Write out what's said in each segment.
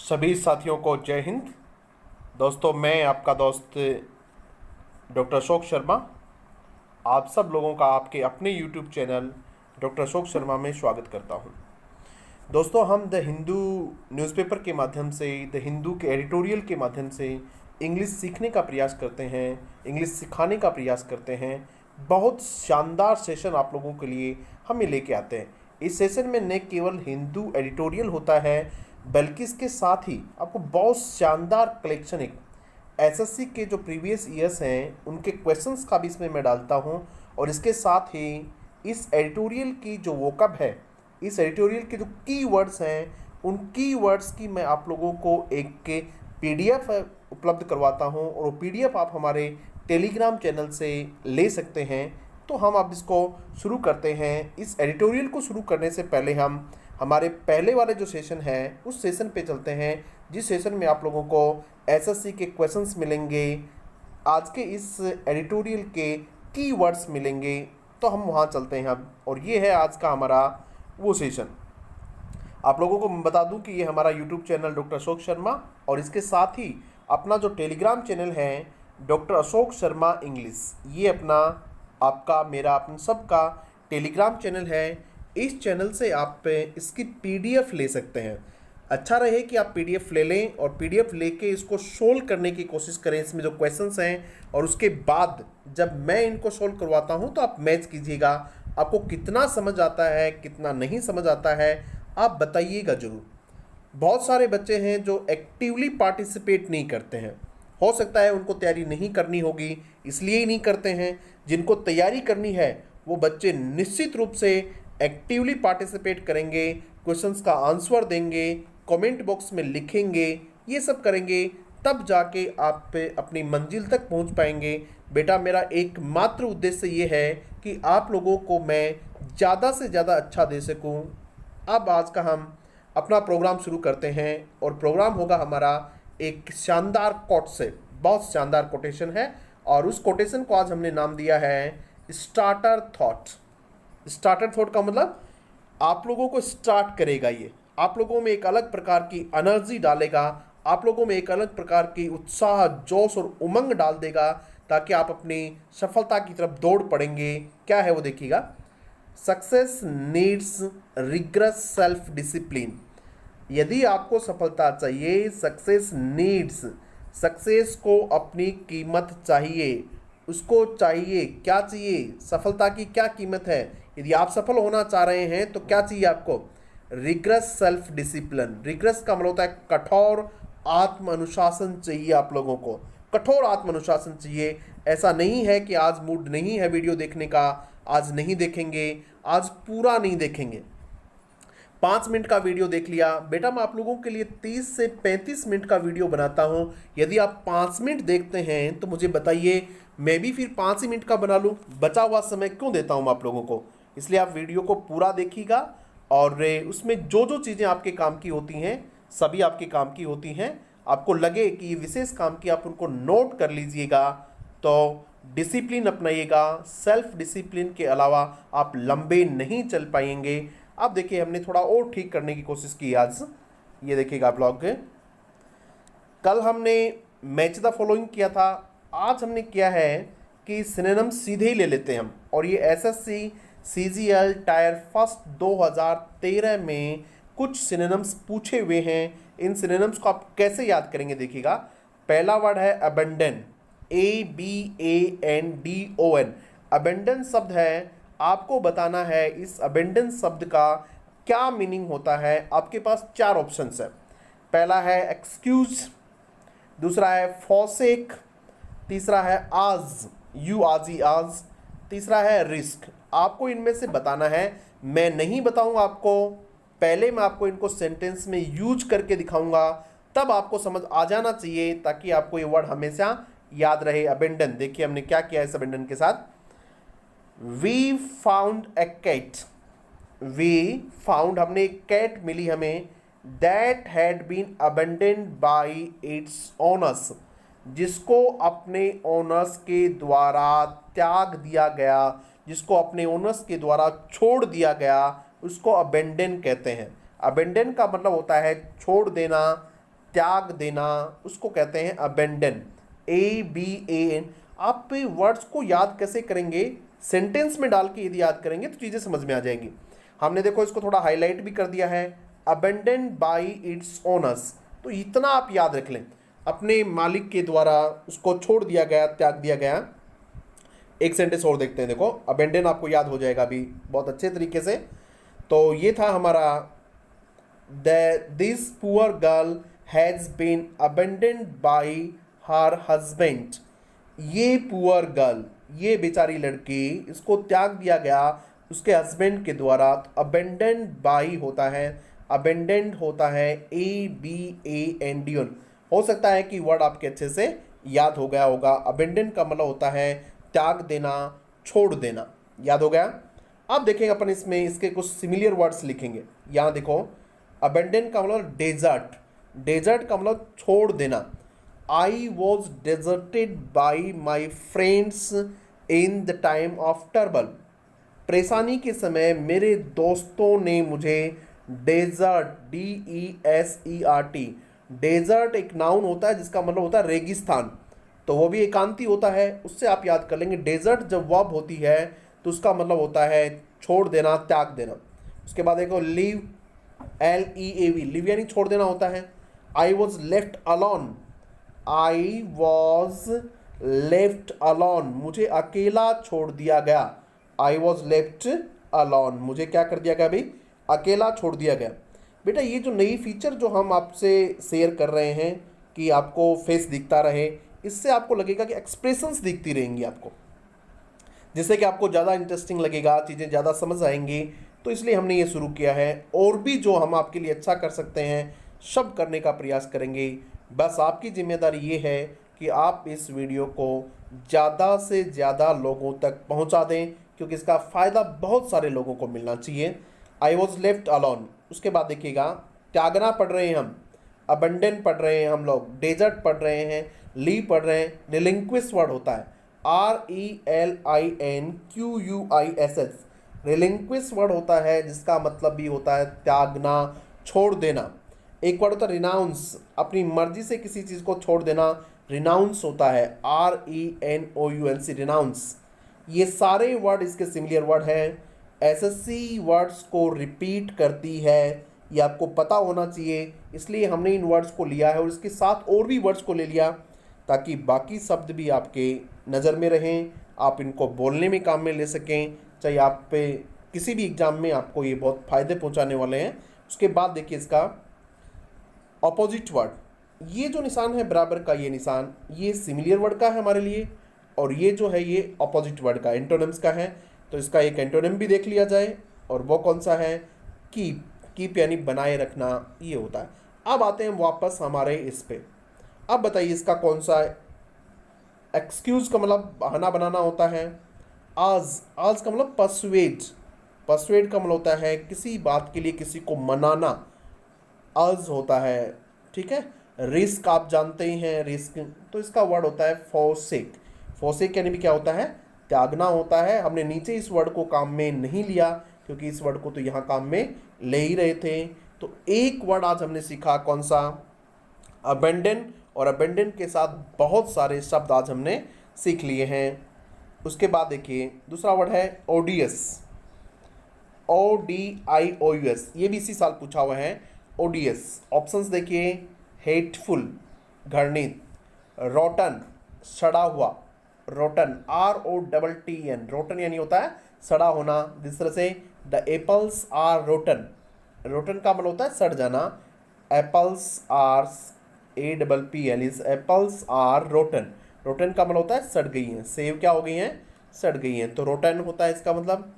सभी साथियों को जय हिंद। दोस्तों, मैं आपका दोस्त डॉक्टर अशोक शर्मा आप सब लोगों का आपके अपने YouTube channel doctor Ashok Sharma में स्वागत करता हूं। दोस्तों, हम द हिंदू न्यूज़पेपर के माध्यम से, द हिंदू के एडिटोरियल के माध्यम से इंग्लिश सीखने का प्रयास करते हैं, इंग्लिश सिखाने का प्रयास करते हैं। बहुत शानदार सेशन आप लोगों के लिए हमें लेके आते हैं। इस सेशन में न केवल हिंदू एडिटोरियल होता है, बल्कि इसके साथ ही आपको बहुत शानदार कलेक्शन, एक एसएससी के जो प्रीवियस ईयर्स हैं उनके क्वेश्चंस का भी इसमें मैं डालता हूं। और इसके साथ ही इस एडिटोरियल की जो वोकब है, इस एडिटोरियल के जो कीवर्ड्स हैं, उन कीवर्ड्स की मैं आप लोगों को एक के पीडीएफ उपलब्ध करवाता हूं, और वो पीडीएफ आप हमारे टेलीग्राम चैनल से ले सकते हैं। तो हम अब इसको शुरू करते हैं। इस एडिटोरियल को शुरू करने से पहले हम हमारे पहले वाले जो सेशन है उस सेशन पे चलते हैं, जिस सेशन में आप लोगों को एसएससी के क्वेश्चंस मिलेंगे, आज के इस एडिटोरियल के कीवर्ड्स मिलेंगे। तो हम वहाँ चलते हैं अब, और ये है आज का हमारा वो सेशन। आप लोगों को मैं बता दूं कि ये हमारा YouTube channel doctor Ashok Sharma, और इसके साथ ही अपना जो टेलीग्राम चैनल है डॉक्टर अशोक शर्मा इंग्लिश, ये अपना आपका मेरा अपन सबका टेलीग्राम चैनल है। इस चैनल से आप इसकी पीडीएफ ले सकते हैं। अच्छा रहे कि आप पीडीएफ ले लें, और पीडीएफ लेके इसको सोल्व करने की कोशिश करें, इसमें जो क्वेश्चंस हैं, और उसके बाद जब मैं इनको सोल्व करवाता हूं तो आप मैच कीजिएगा। आपको कितना समझ आता है, कितना नहीं समझ आता है, आप बताइएगा ज़रूर। बहुत सारे बच्चे हैं जो एक्टिवली पार्टिसिपेट नहीं करते हैं। हो सकता है उनको तैयारी नहीं करनी होगी, इसलिए ही नहीं करते हैं। जिनको तैयारी करनी है वो बच्चे निश्चित रूप से एक्टिवली पार्टिसिपेट करेंगे, क्वेश्चंस का आंसर देंगे, कमेंट बॉक्स में लिखेंगे, ये सब करेंगे, तब जाके आप अपनी मंजिल तक पहुंच पाएंगे। बेटा, मेरा एकमात्र उद्देश्य ये है कि आप लोगों को मैं ज़्यादा से ज़्यादा अच्छा दे सकूं। अब आज का हम अपना प्रोग्राम शुरू करते हैं, और प्रोग्राम होगा हमारा एक शानदार कोट से। बहुत शानदार कोटेशन है, और उस कोटेशन को आज हमने नाम दिया है स्टार्टर थॉट। स्टार्टर थॉट का मतलब आप लोगों को स्टार्ट करेगा, ये आप लोगों में एक अलग प्रकार की एनर्जी डालेगा, आप लोगों में एक अलग प्रकार की उत्साह, जोश और उमंग डाल देगा, ताकि आप अपनी सफलता की तरफ दौड़ पड़ेंगे। क्या है वो देखिएगा। Success needs rigorous self discipline. यदि आपको सफलता चाहिए, सक्सेस नीड्स, सक्सेस को अपनी कीमत चाहिए। उसको चाहिए, क्या चाहिए, सफलता की क्या कीमत है। यदि आप सफल होना चाह रहे हैं तो क्या चाहिए आपको? Rigorous self discipline. रिग्रस का मतलब होता है कठोर आत्म अनुशासन चाहिए। आप लोगों को कठोर आत्म अनुशासन चाहिए। ऐसा नहीं है कि आज मूड नहीं है वीडियो देखने का, आज नहीं देखेंगे, आज पूरा नहीं देखेंगे, 5 मिनट का वीडियो देख लिया। बेटा, मैं आप लोगों के लिए 30 से 35 मिनट का वीडियो बनाता हूं। यदि आप 5 मिनट देखते हैं तो मुझे बताइए, मैं भी फिर 5 ही मिनट का बना लूं। बचा हुआ समय क्यों देता हूं आप लोगों को? इसलिए आप वीडियो को पूरा देखिएगा, और उसमें जो जो चीज़ें आपके काम की होती हैं, सभी आपके काम की होती हैं। आपको लगे कि ये विशेष काम की, आप उनको नोट कर लीजिएगा। तो डिसिप्लिन अपनाइएगा। सेल्फ डिसिप्लिन के अलावा आप लंबे नहीं चल पाएंगे। अब देखिए, हमने थोड़ा और ठीक करने की कोशिश की आज। ये देखिएगा ब्लॉग, कल हमने मैच द फॉलोइंग किया था, आज हमने किया है कि सिनोनिम सीधे ही ले लेते हैं हम। और ये एसएससी सीजीएल टायर फर्स्ट 2013 में कुछ सिनोनिम्स पूछे हुए हैं। इन सिनोनिम्स को आप कैसे याद करेंगे देखिएगा। पहला वर्ड है अबेंडन, ABANDON। अबेंडन शब्द है, आपको बताना है इस अबेंडन शब्द का क्या मीनिंग होता है। आपके पास 4 ऑप्शंस है। पहला है एक्सक्यूज, दूसरा है फॉसेक, तीसरा है आज, यू आजी आज, तीसरा है रिस्क। आपको इनमें से बताना है। मैं नहीं बताऊंगा आपको, पहले मैं आपको इनको सेंटेंस में यूज करके दिखाऊंगा, तब आपको समझ आ जाना चाहिए, ताकि आपको ये वर्ड हमेशा याद रहे। अबेंडन, देखिए हमने क्या किया इस अबेंडन के साथ। We found a cat, we found, हमने एक कैट मिली हमें, that had been abandoned by its owners, जिसको अपने ओनर्स के द्वारा त्याग दिया गया, जिसको अपने ओनर्स के द्वारा छोड़ दिया गया, उसको अबेंडन कहते हैं। अबेंडन का मतलब होता है छोड़ देना, त्याग देना, उसको कहते हैं अबेंडन, ABAN। आप वर्ड्स को याद कैसे करेंगे, सेंटेंस में डाल के यदि याद करेंगे तो चीज़ें समझ में आ जाएंगी। हमने देखो इसको थोड़ा हाईलाइट भी कर दिया है, अबेंडन बाय इट्स ओनर्स। तो इतना आप याद रख लें, अपने मालिक के द्वारा उसको छोड़ दिया गया, त्याग दिया गया। एक सेंटेंस और देखते हैं, देखो अबेंडन आपको याद हो जाएगा अभी बहुत अच्छे तरीके से। तो ये था हमारा this poor girl has been abandoned by her husband. ये पुअर गर्ल, ये बेचारी लड़की, इसको त्याग दिया गया उसके हस्बैंड के द्वारा। अबेंडन्ड बाय होता है, अबेंडेंड होता है ABANDN। हो सकता है कि वर्ड आपके अच्छे से याद हो गया होगा। अबेंडन का मतलब होता है त्याग देना, छोड़ देना। याद हो गया। अब देखेंगे अपन इसमें इसके कुछ सिमिलर वर्ड्स लिखेंगे। यहाँ देखो, अबेंडन का मतलब डेजर्ट, डेजर्ट का मतलब छोड़ देना। I was deserted by my friends in the time of trouble. परेशानी के समय मेरे दोस्तों ने मुझे डेजर्ट, DESERT, डेजर्ट एक नाउन होता है जिसका मतलब होता है रेगिस्तान, तो वो भी एकांती होता है, उससे आप याद कर लेंगे। डेजर्ट जब वर्ब होती है तो उसका मतलब होता है छोड़ देना, त्याग देना। उसके बाद देखो लीव, LEAV, लिव यानी छोड़ देना होता है। I was left alone, I was left alone, मुझे अकेला छोड़ दिया गया। आई वॉज लेफ्ट अलॉन, मुझे क्या कर दिया गया भाई, अकेला छोड़ दिया गया। बेटा ये जो नई फीचर जो हम आपसे शेयर कर रहे हैं कि आपको फेस दिखता रहे, इससे आपको लगेगा कि एक्सप्रेशंस दिखती रहेंगी आपको, जिससे कि आपको ज़्यादा इंटरेस्टिंग लगेगा, चीज़ें ज़्यादा समझ आएंगी। तो इसलिए हमने ये शुरू किया है। और भी जो हम आपके लिए अच्छा कर सकते हैं सब करने का प्रयास करेंगे। बस आपकी जिम्मेदारी ये है कि आप इस वीडियो को ज़्यादा से ज़्यादा लोगों तक पहुंचा दें, क्योंकि इसका फ़ायदा बहुत सारे लोगों को मिलना चाहिए। आई वॉज लेफ्ट अलॉन, उसके बाद देखिएगा त्यागना पढ़ रहे हैं हम, अबंडन पढ़ रहे हैं हम लोग, डेजर्ट पढ़ रहे हैं, ली पढ़ रहे हैं, रिलिंक्विश वर्ड होता है RELINQUISS, रिलिंक्विश वर्ड होता है जिसका मतलब भी होता है त्यागना, छोड़ देना। एक वर्ड होता है रिनाउंस, अपनी मर्जी से किसी चीज़ को छोड़ देना, रिनाउंस होता है RENOUNC, रिनाउंस। ये सारे वर्ड इसके सिमिलर वर्ड हैं। SSC वर्ड्स को रिपीट करती है, ये आपको पता होना चाहिए, इसलिए हमने इन वर्ड्स को लिया है और इसके साथ और भी वर्ड्स को ले लिया ताकि बाकी शब्द भी आपके नज़र में रहें, आप इनको बोलने में काम में ले सकें, चाहे आप पे किसी भी एग्ज़ाम में आपको ये बहुत फ़ायदे पहुंचाने वाले हैं। उसके बाद देखिए इसका ऑपोजिट वर्ड, ये जो निशान है बराबर का, ये निशान ये सिमिलर वर्ड का है हमारे लिए, और ये जो है ये ऑपोजिट वर्ड का, एंटोनिम्स का है। तो इसका एक एंटोनिम भी देख लिया जाए, और वो कौन सा है, कीप, कीप यानी बनाए रखना, ये होता है। अब आते हैं वापस हमारे इस पे। अब बताइए इसका कौन सा है। एक्सक्यूज़ का मतलब बहाना बनाना होता है। आज, आज का मतलब परसुएड, परसुएड का मतलब होता है किसी बात के लिए किसी को मनाना, आज होता है, ठीक है। रिस्क आप जानते ही हैं, रिस्क, तो इसका वर्ड होता है फोसेक। फोसेक यानी भी क्या होता है, त्यागना होता है। हमने नीचे इस वर्ड को काम में नहीं लिया क्योंकि इस वर्ड को तो यहाँ काम में ले ही रहे थे। तो एक वर्ड आज हमने सीखा, कौन सा, अबेंडन, और अबेंडन के साथ बहुत सारे शब्द आज हमने सीख लिए हैं। उसके बाद देखिए दूसरा वर्ड है ओडियस, ODIOUS, ये भी इसी साल पूछा हुआ है। ओडियस ऑप्शंस देखिए, हेटफुल, घृणित, रोटन, सड़ा हुआ, रोटन ROTTN, रोटन यानी होता है सड़ा होना। जिस तरह से the apples are rotten, rotten का मतलब होता है सड़ जाना, apples are APPLES, apples are rotten, rotten का मतलब होता है सड़ गई हैं, सेब क्या हो गई हैं, सड़ गई हैं, तो रोटन होता है इसका मतलब।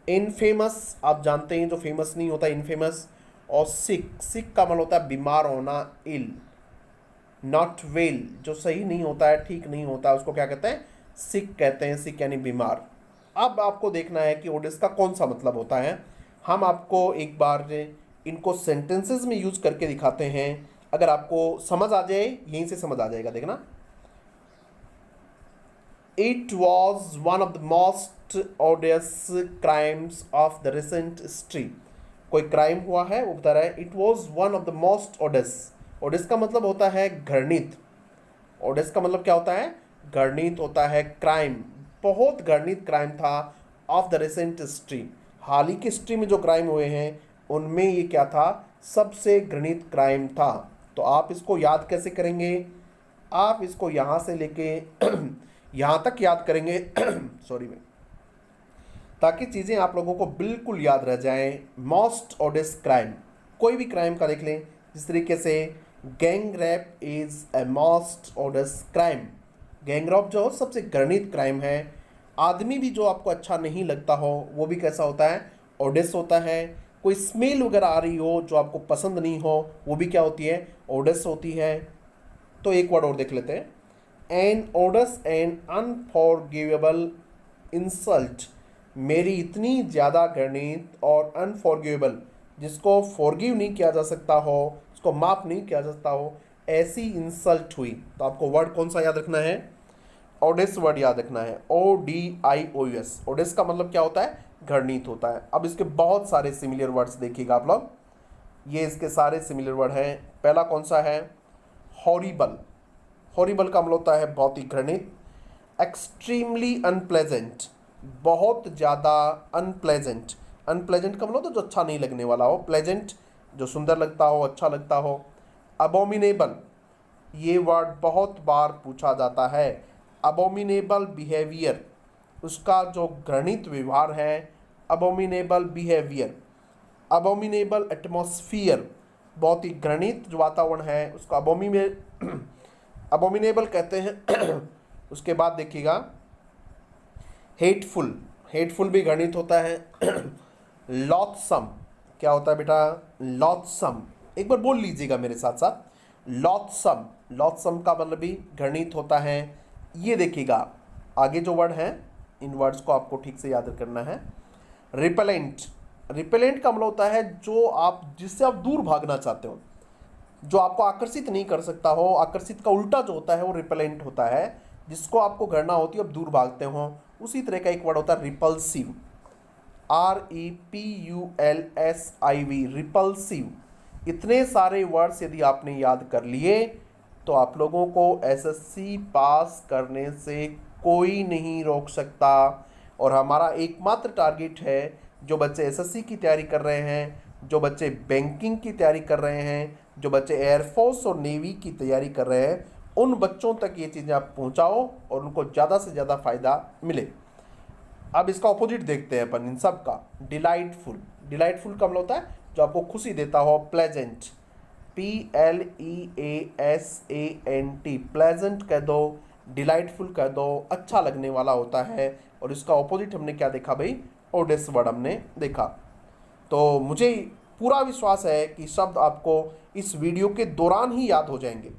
इनफेमस आप जानते हैं जो फेमस नहीं होता, इनफेमस। और सिक, सिक का मतलब होता है बीमार होना, इल। नॉट वेल, जो सही नहीं होता है, ठीक नहीं होता है, उसको क्या कहते हैं, सिक कहते हैं, सिक यानी बीमार। अब आपको देखना है कि ओडियस का कौन सा मतलब होता है। हम आपको एक बार इनको सेंटेंसेस में यूज करके दिखाते हैं, अगर आपको समझ आ जाए, यहीं से समझ आ जाएगा, देखना। It was one of the most odious crimes of the recent history. कोई क्राइम हुआ है, वो बता रहा है, it was one of the most odious, odious का मतलब होता है घृणित। ओडेस का मतलब क्या होता है? घृणित होता है क्राइम। बहुत घृणित क्राइम था ऑफ द रिसेंट हिस्ट्री। हाल ही की हिस्ट्री में जो क्राइम हुए हैं उनमें ये क्या था? सबसे घृणित क्राइम था। तो आप इसको याद कैसे करेंगे? आप इसको यहाँ से लेके यहाँ तक याद करेंगे सॉरी में, ताकि चीज़ें आप लोगों को बिल्कुल याद रह जाएं। मोस्ट ओडेस क्राइम, कोई भी क्राइम का देख लें, जिस तरीके से gang rape is a most odious crime. Gang rape जो सबसे घृणित क्राइम है। आदमी भी जो आपको अच्छा नहीं लगता हो वो भी कैसा होता है? ओडेस होता है। कोई स्मेल वगैरह आ रही हो जो आपको पसंद नहीं हो वो भी क्या होती है? ओडेस होती है। तो एक वर्ड और देख लेते हैं, एन ओडस एंड अनफॉरगिवेबल इंसल्ट। मेरी इतनी ज़्यादा घृणित और अनफॉरगिवेबल, जिसको फॉरगिव नहीं किया जा सकता हो, उसको माफ़ नहीं किया जा सकता हो, ऐसी इंसल्ट हुई। तो आपको वर्ड कौन सा याद रखना है? ओडेस वर्ड याद रखना है, ODIOS। ओडेस का मतलब क्या होता है? घृणित होता है। अब इसके बहुत सारे सिमिलर वर्ड्स देखिएगा आप लोग, ये इसके सारे सिमिलर वर्ड हैं। पहला कौन सा है? हॉरिबल। हॉरिबल का मतलब होता है बहुत ही घृणित। एक्सट्रीमली अनप्लेजेंट, बहुत ज़्यादा अनप्लेजेंट। अनप्लेजेंट का मतलब तो जो अच्छा नहीं लगने वाला हो, प्लेजेंट जो सुंदर लगता हो, अच्छा लगता हो। अबोमिनेबल, ये वर्ड बहुत बार पूछा जाता है। अबोमिनेबल बिहेवियर, उसका जो घृणित व्यवहार है, अबोमिनेबल बिहेवियर। अबोमिनेबल एटमॉस्फियर, बहुत ही घृणित जो वातावरण है उसको अबोमिनेबल कहते हैं। उसके बाद देखिएगा हेटफुल, हेटफुल भी घृणित होता है। लॉथसम, क्या होता है बेटा? लॉथसम, एक बार बोल लीजिएगा मेरे साथ साथ, लॉथसम। लॉथसम का मतलब भी घृणित होता है। ये देखिएगा आगे जो वर्ड है, इन वर्ड्स को आपको ठीक से याद करना है। रिपेलेंट, रिपेलेंट का मतलब होता है जो आप, जिससे आप दूर भागना चाहते हो, जो आपको आकर्षित नहीं कर सकता हो। आकर्षित का उल्टा जो होता है वो रिपेलेंट होता है, जिसको आपको घृणा होती है, आप दूर भागते हो। उसी तरह का एक वर्ड होता है रिपल्सिव, REPULSIV, रिपल्सिव। इतने सारे वर्ड्स यदि आपने याद कर लिए तो आप लोगों को SSC पास करने से कोई नहीं रोक सकता। और हमारा एकमात्र टारगेट है, जो बच्चे SSC की तैयारी कर रहे हैं, जो बच्चे बैंकिंग की तैयारी कर रहे हैं, जो बच्चे एयरफोर्स और नेवी की तैयारी कर रहे हैं, उन बच्चों तक ये चीज़ें आप पहुंचाओ और उनको ज़्यादा से ज़्यादा फ़ायदा मिले। अब इसका ऑपोजिट देखते हैं अपन इन सब का। डिलाइटफुल, डिलाइटफुल का मतलब होता है जो आपको खुशी देता हो। प्लेजेंट, PLEASANT, प्लेजेंट कह दो, डिलाइटफुल कह दो, अच्छा लगने वाला होता है। और इसका ऑपोजिट हमने क्या देखा भाई? ओडेस वर्ड हमने देखा। तो मुझे पूरा विश्वास है कि शब्द आपको इस वीडियो के दौरान ही याद हो जाएंगे।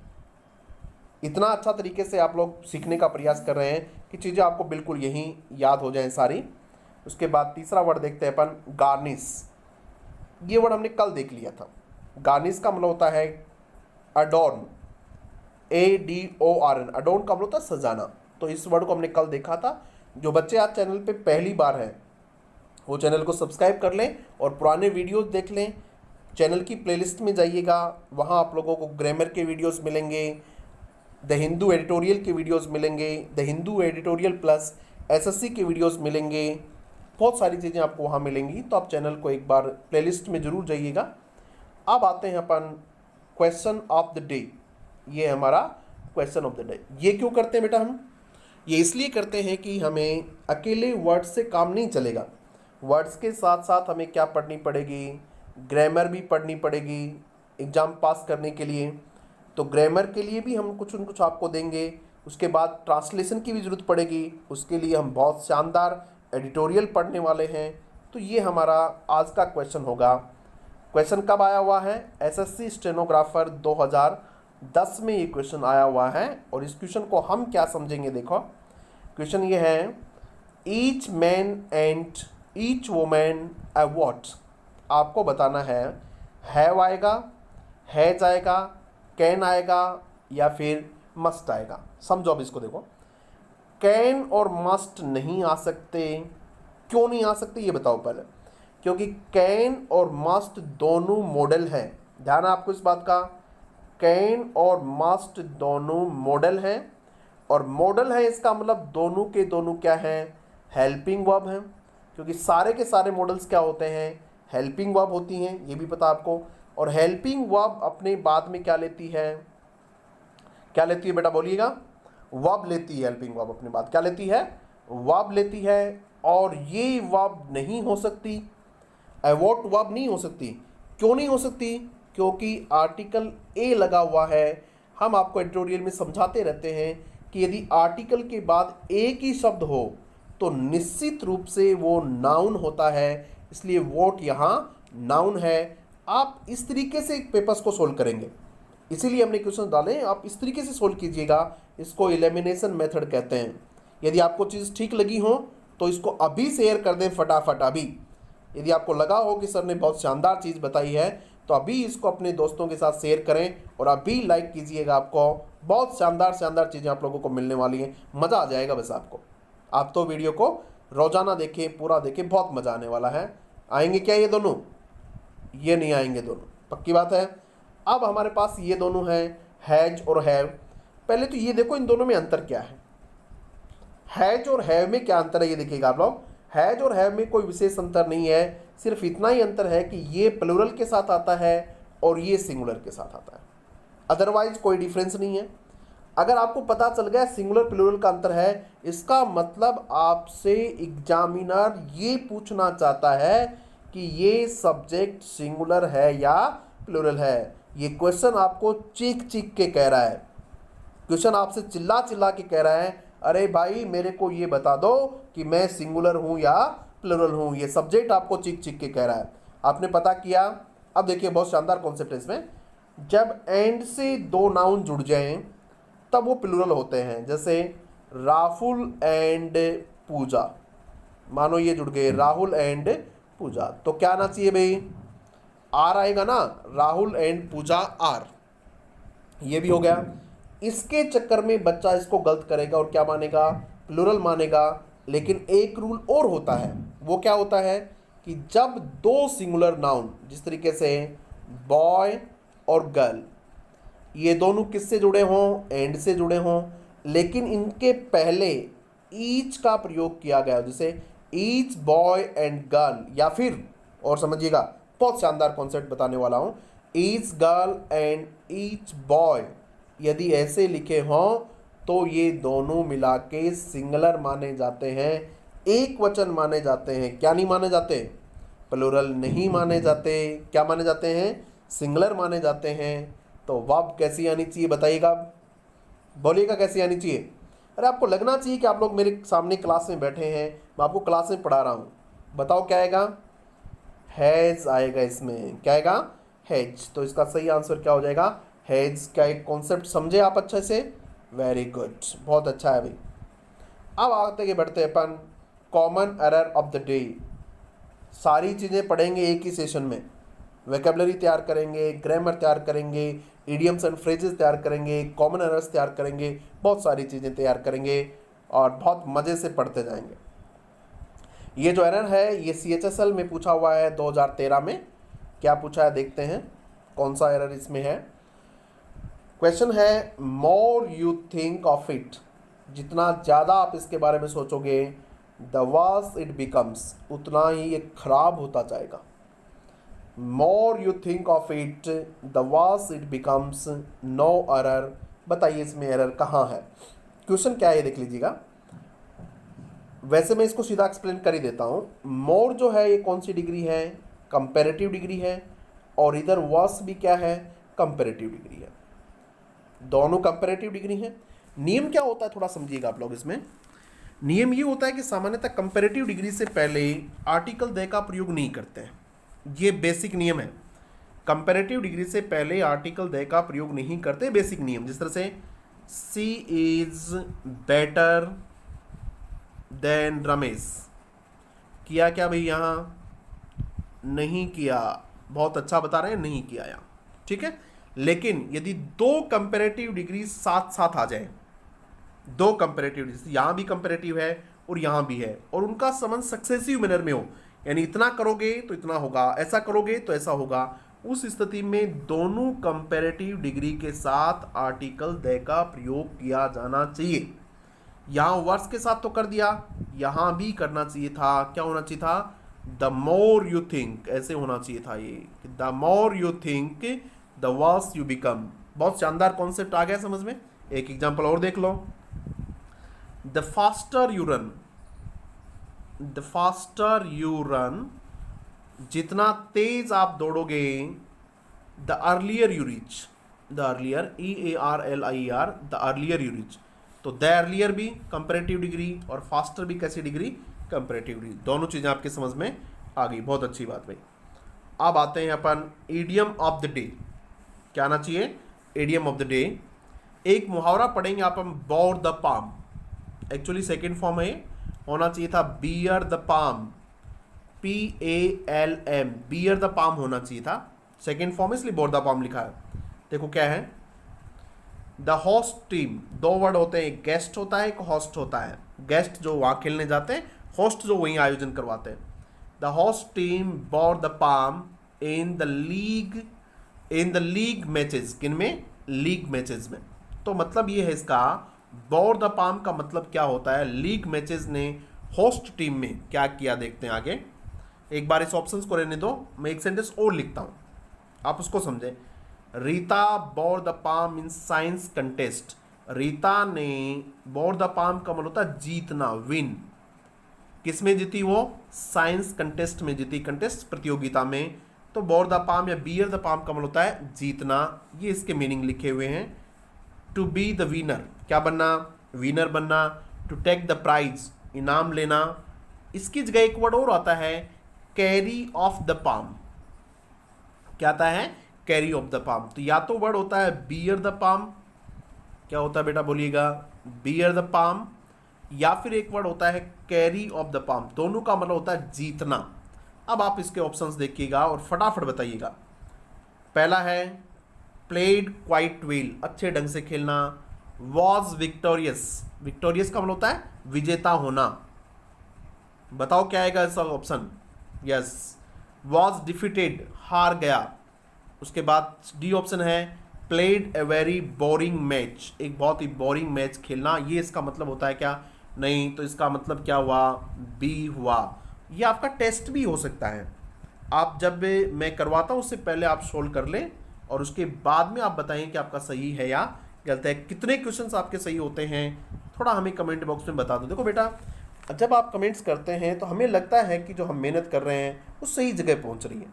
इतना अच्छा तरीके से आप लोग सीखने का प्रयास कर रहे हैं कि चीज़ें आपको बिल्कुल यहीं याद हो जाएं सारी। उसके बाद तीसरा वर्ड देखते हैं अपन, गार्निश। ये वर्ड हमने कल देख लिया था। गार्निश का मतलब होता है अडोर्न, ADORN। अडोर्न का मतलब होता है सजाना। तो इस वर्ड को हमने कल देखा था। जो बच्चे आज चैनल पे पहली बार हैं वो चैनल को सब्सक्राइब कर लें और पुराने वीडियोस देख लें। चैनल की प्लेलिस्ट में जाइएगा, वहाँ आप लोगों को ग्रामर के वीडियोस मिलेंगे, द हिंदू एडिटोरियल के वीडियोस मिलेंगे, the Hindu editorial plus SSC के वीडियोस मिलेंगे। बहुत सारी चीज़ें आपको वहाँ मिलेंगी। तो आप चैनल को एक बार प्लेलिस्ट में ज़रूर जाइएगा। अब आते हैं अपन क्वेश्चन ऑफ द डे। ये हमारा क्वेश्चन ऑफ द डे। ये क्यों करते हैं बेटा हम? ये इसलिए करते हैं कि हमें अकेले वर्ड्स से काम नहीं चलेगा। वर्ड्स के साथ साथ हमें क्या पढ़नी पड़ेगी? ग्रामर भी पढ़नी पड़ेगी एग्ज़ाम पास करने के लिए। तो ग्रामर के लिए भी हम कुछ न कुछ आपको देंगे। उसके बाद ट्रांसलेशन की भी ज़रूरत पड़ेगी, उसके लिए हम बहुत शानदार एडिटोरियल पढ़ने वाले हैं। तो ये हमारा आज का क्वेश्चन होगा। क्वेश्चन कब आया हुआ है? SSC स्टेनोग्राफर 2010 में ये क्वेश्चन आया हुआ है। और इस क्वेश्चन को हम क्या समझेंगे? देखो क्वेश्चन ये है, each man and each women a what. आपको बताना है, हैव आएगा, हैज आएगा, कैन आएगा या फिर मस्ट आएगा। समझो अब इसको देखो, कैन और मस्ट नहीं आ सकते। क्यों नहीं आ सकते ये बताओ पहले। क्योंकि कैन और मस्ट दोनों मॉडल हैं। ध्यान है आपको इस बात का। कैन और मस्ट दोनों मॉडल हैं, और मॉडल है इसका मतलब दोनों के दोनों क्या हैं, हेल्पिंग वर्ब हैं, क्योंकि सारे के सारे मॉडल्स क्या होते हैं, हेल्पिंग वर्ब होती हैं, ये भी पता आपको। और हेल्पिंग वर्ब अपने बाद में क्या लेती है, क्या लेती है बेटा बोलिएगा, वर्ब लेती है। हेल्पिंग वर्ब अपने बाद क्या लेती है, वर्ब लेती है। और ये वर्ब नहीं हो सकती, अवॉट वर्ब नहीं हो सकती। क्यों नहीं हो सकती, क्योंकि आर्टिकल ए लगा हुआ है। हम आपको एडिटोरियल में समझाते रहते हैं कि यदि आर्टिकल के बाद एक ही शब्द हो तो निश्चित रूप से वो नाउन होता है, इसलिए वोट यहाँ नाउन है। आप इस तरीके से पेपर्स को सोल्व करेंगे, इसीलिए हमने क्वेश्चन डाले, आप इस तरीके से सोल्व कीजिएगा। इसको एलिमिनेशन मेथड कहते हैं। यदि आपको चीज़ ठीक लगी हो तो इसको अभी शेयर कर दें फटाफट अभी। यदि आपको लगा हो कि सर ने बहुत शानदार चीज़ बताई है तो अभी इसको अपने दोस्तों के साथ शेयर करें और अभी लाइक कीजिएगा। आपको बहुत शानदार शानदार चीज़ें आप लोगों को मिलने वाली हैं, मज़ा आ जाएगा बस आपको। आप तो वीडियो को रोज़ाना देखें, पूरा देखें, बहुत मज़ा आने वाला है। आएंगे क्या ये दोनों, ये नहीं आएंगे दोनों, पक्की बात है। अब हमारे पास ये दोनों हैं, हैज और हैव। पहले तो ये देखो इन दोनों में अंतर क्या है, हैज और हैव में क्या अंतर है ये देखिएगा आप लोग। हैज और हैव में कोई विशेष अंतर नहीं है, सिर्फ इतना ही अंतर है कि ये प्लूरल के साथ आता है और ये सिंगुलर के साथ आता है, अदरवाइज कोई डिफरेंस नहीं है। अगर आपको पता चल गया सिंगुलर प्लूरल का अंतर है, इसका मतलब आपसे एग्जामिनर ये पूछना चाहता है कि ये सब्जेक्ट सिंगुलर है या प्लूरल है। ये क्वेश्चन आपको चीख चीख के कह रहा है, क्वेश्चन आपसे चिल्ला चिल्ला के कह रहा है, अरे भाई मेरे को ये बता दो कि मैं सिंगुलर हूँ या प्लूरल हूँ। ये सब्जेक्ट आपको चीख चीख के कह रहा है। आपने पता किया। अब देखिए बहुत शानदार कॉन्सेप्ट है इसमें, जब एंड से दो नाउन जुड़ जाएं तब वो प्लूरल होते हैं। जैसे राहुल एंड पूजा, मानो ये जुड़ गए राहुल एंड पूजा, तो क्या आना चाहिए भाई, आर आएगा ना, राहुल एंड पूजा आर, ये भी हो गया। इसके चक्कर में बच्चा इसको गलत करेगा और क्या मानेगा, प्लूरल मानेगा। लेकिन एक रूल और होता है, वो क्या होता है कि जब दो सिंगुलर नाउन, जिस तरीके से बॉय और गर्ल, ये दोनों किससे जुड़े हों, एंड से जुड़े हों, लेकिन इनके पहले ईच का प्रयोग किया गया, जैसे ईच बॉय एंड गर्ल, या फिर और समझिएगा बहुत शानदार कॉन्सेप्ट बताने वाला हूं, each girl and each boy, यदि ऐसे लिखे हों तो ये दोनों मिला के सिंगुलर माने जाते हैं, एक वचन माने जाते हैं। क्या नहीं माने जाते, प्लूरल नहीं माने जाते, क्या माने जाते हैं, सिंगुलर माने जाते हैं। तो वर्ब कैसी आनी चाहिए बताइएगा, बोलिएगा कैसी आनी चाहिए। अरे आपको लगना चाहिए कि आप लोग मेरे सामने क्लास में बैठे हैं, मैं आपको क्लास में पढ़ा रहा हूँ। बताओ क्या आएगा, हैज आएगा इसमें, क्या आएगा, हैज। तो इसका सही आंसर क्या हो जाएगा, हैज का एक कॉन्सेप्ट समझे आप अच्छे से, वेरी गुड, बहुत अच्छा है भाई। अब आते के बढ़ते अपन common error of the day. सारी चीज़ें पढ़ेंगे एक ही सेशन में, वोकैबुलरी तैयार करेंगे, ग्रामर तैयार करेंगे, इडियम्स एंड फ्रेजेस तैयार करेंगे, कॉमन एरर्स तैयार करेंगे, बहुत सारी चीज़ें तैयार करेंगे और बहुत मज़े से पढ़ते जाएंगे। ये जो एरर है ये CHSL में पूछा हुआ है 2013 में। क्या पूछा है देखते हैं, कौन सा एरर इसमें है। क्वेश्चन है मोर यू थिंक ऑफ इट, जितना ज़्यादा आप इसके बारे में सोचोगे द वर्स इट बिकम्स, उतना ही ये खराब होता जाएगा। More you think of it the worse it becomes, no error. बताइए इसमें एरर कहाँ है, क्वेश्चन क्या है ये देख लीजिएगा। वैसे मैं इसको सीधा एक्सप्लेन कर ही देता हूँ। मोर जो है ये कौन सी डिग्री है, कंपैरेटिव डिग्री है, और इधर वर्स भी क्या है, कंपैरेटिव डिग्री है, दोनों कंपैरेटिव डिग्री है। नियम क्या होता है थोड़ा समझिएगा आप लोग इसमें। नियम ये होता है कि सामान्यतः कंपैरेटिव डिग्री से पहले आर्टिकल दे का प्रयोग नहीं करते हैं, ये बेसिक नियम है। कंपैरेटिव डिग्री से पहले आर्टिकल दे का प्रयोग नहीं करते, बेसिक नियम। जिस तरह से सी इज बेटर देन रमेश, किया क्या भाई, यहाँ नहीं किया, बहुत अच्छा बता रहे हैं, नहीं किया यहाँ, ठीक है। लेकिन यदि दो कंपैरेटिव डिग्री साथ साथ आ जाए, दो कंपैरेटिव डिग्री, यहाँ भी कंपैरेटिव है और यहाँ भी है, और उनका संबंध सक्सेसिव मैनर में हो, यानी इतना करोगे तो इतना होगा, ऐसा करोगे तो ऐसा होगा, उस स्थिति में दोनों कंपैरेटिव डिग्री के साथ आर्टिकल द का प्रयोग किया जाना चाहिए। यहाँ वर्स के साथ तो कर दिया, यहाँ भी करना चाहिए था। क्या होना चाहिए था? द मोर यू थिंक, ऐसे होना चाहिए था ये, the more you think the worse you become. बहुत शानदार कॉन्सेप्ट आ गया समझ में। एक एग्जांपल और देख लो। The faster you run, the faster you run, जितना तेज आप दौड़ोगे, the earlier you reach, the earlier, EARLIER, the earlier you reach. तो द अर्लियर भी कंपैरेटिव डिग्री और फास्टर भी कैसी डिग्री? Comparative degree. दोनों चीज़ें आपके समझ में आ गई, बहुत अच्छी बात भाई। अब आते हैं अपन इडियम ऑफ द डे। क्या आना चाहिए? Idiom of the day. एक मुहावरा पढ़ेंगे आप हम, bore the palm. Actually second form है, होना चाहिए था bear the palm, PALM, bear the palm होना चाहिए था। सेकेंड फॉर्म इसलिए बोर द पाम लिखा है। देखो क्या है, द होस्ट टीम, दो वर्ड होते हैं, एक गेस्ट होता है, एक होस्ट होता है। गेस्ट जो वहाँ खेलने जाते हैं, होस्ट जो वहीं आयोजन करवाते हैं। The host team bore the palm in the league matches. किन में? लीग मैचेस में। तो मतलब ये है इसका, बोर द पाम का मतलब क्या होता है? लीग मैचेस ने होस्ट टीम में क्या किया, देखते हैं आगे। एक बार इस ऑप्शंस को रहने दो, मैं एक सेंटेंस और लिखता हूं, आप उसको समझे। Rita bore the palm in science contest. Rita ने, बोर द पाम का मतलब होता है जीतना, विन। किस में जीती वो? साइंस कंटेस्ट में जीती, कंटेस्ट प्रतियोगिता में। तो बोर द पाम या बियर द पाम का मतलब होता है जीतना। ये इसके मीनिंग लिखे हुए हैं। टू बी द विनर, क्या बनना? विनर बनना। टू टेक द प्राइज, इनाम लेना। इसकी जगह एक वर्ड और आता है, कैरी ऑफ द पाम। क्या आता है? Carry off the palm. तो या तो वर्ड होता है बियर द पाम, क्या होता है बेटा बोलिएगा? Bear the palm. या फिर एक वर्ड होता है कैरी ऑफ द पाम। दोनों का मतलब होता है जीतना। अब आप इसके ऑप्शंस देखिएगा और फटाफट बताइएगा। पहला है प्लेड क्वाइट वेल, अच्छे ढंग से खेलना। वॉज विक्टोरियस, विक्टोरियस का मतलब होता है विजेता होना। बताओ क्या आएगा इसका ऑप्शन? यस, वॉज डिफीटेड, हार गया। उसके बाद डी ऑप्शन है played a very boring match, एक बहुत ही बोरिंग मैच खेलना। ये इसका मतलब होता है क्या? नहीं, तो इसका मतलब क्या हुआ? बी हुआ। ये आपका टेस्ट भी हो सकता है। आप जब मैं करवाता हूँ उससे पहले आप सोल्व कर लें और उसके बाद में आप बताएं कि आपका सही है या गलत है। कितने क्वेश्चंस आपके सही होते हैं थोड़ा हमें कमेंट बॉक्स में बता दो। देखो बेटा, जब आप कमेंट्स करते हैं तो हमें लगता है कि जो हम मेहनत कर रहे हैं वो सही जगह पहुंच रही है,